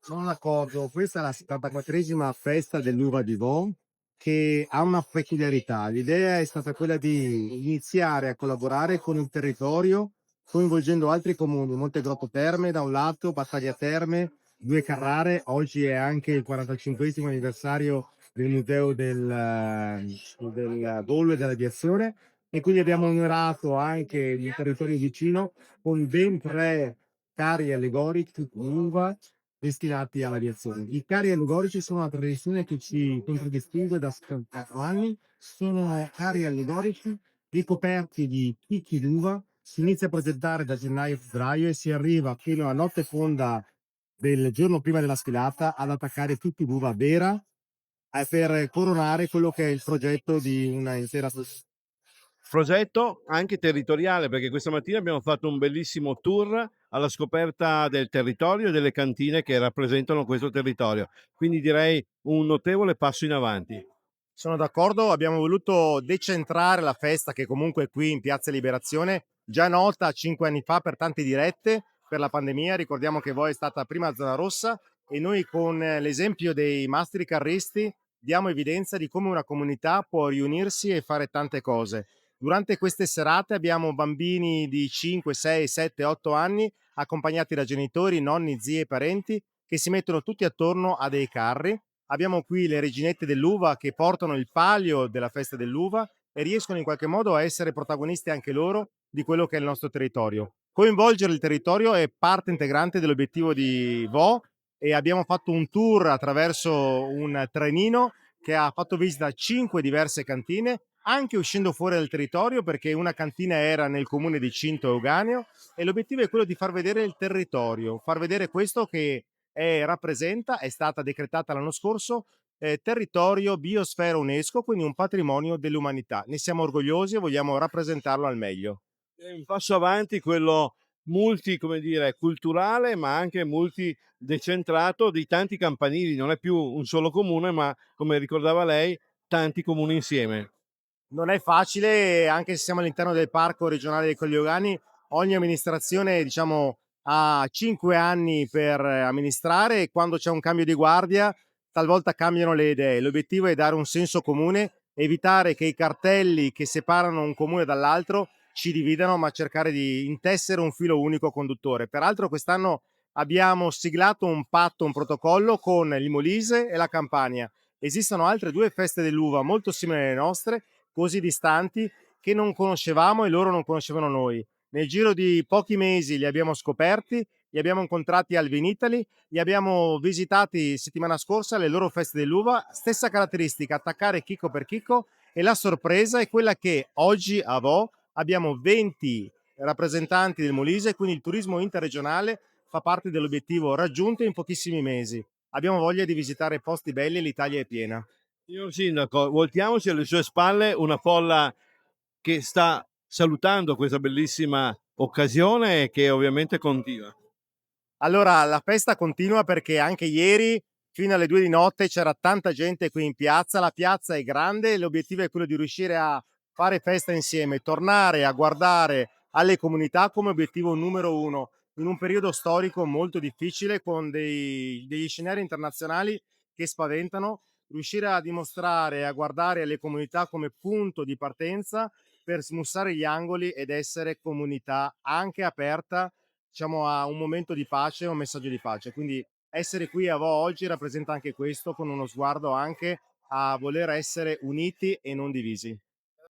Sono d'accordo, questa è la 74esima festa dell'uva di Vò, che ha una peculiarità. L'idea è stata quella di iniziare a collaborare con il territorio, coinvolgendo altri comuni, Montegrotto Terme da un lato, Battaglia Terme, Due Carrare. Oggi è anche il 45esimo anniversario del Museo del Volo e dell'Aviazione, e quindi abbiamo onorato anche il territorio vicino con ben tre carri allegorici di uva destinati all'aviazione. I carri allegorici sono una tradizione che ci contraddistingue da 74 anni. Sono carri allegorici ricoperti di chicchi d'uva. Si inizia a progettare da gennaio-febbraio e si arriva fino alla notte fonda del giorno prima della sfilata ad attaccare tutti d'uva vera, per coronare quello che è il progetto di una intera. Progetto anche territoriale, perché questa mattina abbiamo fatto un bellissimo tour alla scoperta del territorio e delle cantine che rappresentano questo territorio. Quindi direi un notevole passo in avanti. Sono d'accordo, abbiamo voluto decentrare la festa che comunque è qui in Piazza Liberazione, già nota 5 anni fa per tante dirette per la pandemia. Ricordiamo che voi è stata prima zona rossa e noi con l'esempio dei mastri carristi diamo evidenza di come una comunità può riunirsi e fare tante cose. Durante queste serate abbiamo bambini di 5, 6, 7, 8 anni accompagnati da genitori, nonni, zii e parenti che si mettono tutti attorno a dei carri. Abbiamo qui le reginette dell'uva che portano il palio della festa dell'uva e riescono in qualche modo a essere protagonisti anche loro di quello che è il nostro territorio. Coinvolgere il territorio è parte integrante dell'obiettivo di Vo e abbiamo fatto un tour attraverso un trenino che ha fatto visita a 5 diverse cantine, anche uscendo fuori dal territorio perché una cantina era nel comune di Cinto Euganeo e l'obiettivo è quello di far vedere il territorio, far vedere questo che rappresenta, è stata decretata l'anno scorso territorio biosfera UNESCO, quindi un patrimonio dell'umanità. Ne siamo orgogliosi e vogliamo rappresentarlo al meglio. È un passo avanti quello multi, come dire, culturale, ma anche multidecentrato di tanti campanili. Non è più un solo comune, ma come ricordava lei, tanti comuni insieme. Non è facile, anche se siamo all'interno del parco regionale dei Colli Euganei, ogni amministrazione, diciamo, ha 5 anni per amministrare e quando c'è un cambio di guardia, talvolta cambiano le idee. L'obiettivo è dare un senso comune, evitare che i cartelli che separano un comune dall'altro ci dividano, ma cercare di intessere un filo unico conduttore. Peraltro quest'anno abbiamo siglato un patto, un protocollo con il Molise e la Campania. Esistono altre due feste dell'uva molto simili alle nostre, così distanti, che non conoscevamo e loro non conoscevano noi. Nel giro di pochi mesi li abbiamo scoperti, li abbiamo incontrati al Vinitaly, li abbiamo visitati settimana scorsa alle loro feste dell'uva. Stessa caratteristica, attaccare chicco per chicco, e la sorpresa è quella che oggi a Vo abbiamo 20 rappresentanti del Molise, quindi il turismo interregionale fa parte dell'obiettivo raggiunto in pochissimi mesi. Abbiamo voglia di visitare posti belli e l'Italia è piena. Signor Sindaco, voltiamoci alle sue spalle una folla che sta salutando questa bellissima occasione e che ovviamente continua. Allora, la festa continua perché anche ieri fino alle 2 di notte c'era tanta gente qui in piazza, la piazza è grande e l'obiettivo è quello di riuscire a fare festa insieme, tornare a guardare alle comunità come obiettivo numero uno in un periodo storico molto difficile con degli scenari internazionali che spaventano, riuscire a dimostrare e a guardare alle comunità come punto di partenza per smussare gli angoli ed essere comunità anche aperta, diciamo, a un momento di pace, un messaggio di pace. Quindi essere qui a Vo oggi rappresenta anche questo, con uno sguardo anche a voler essere uniti e non divisi.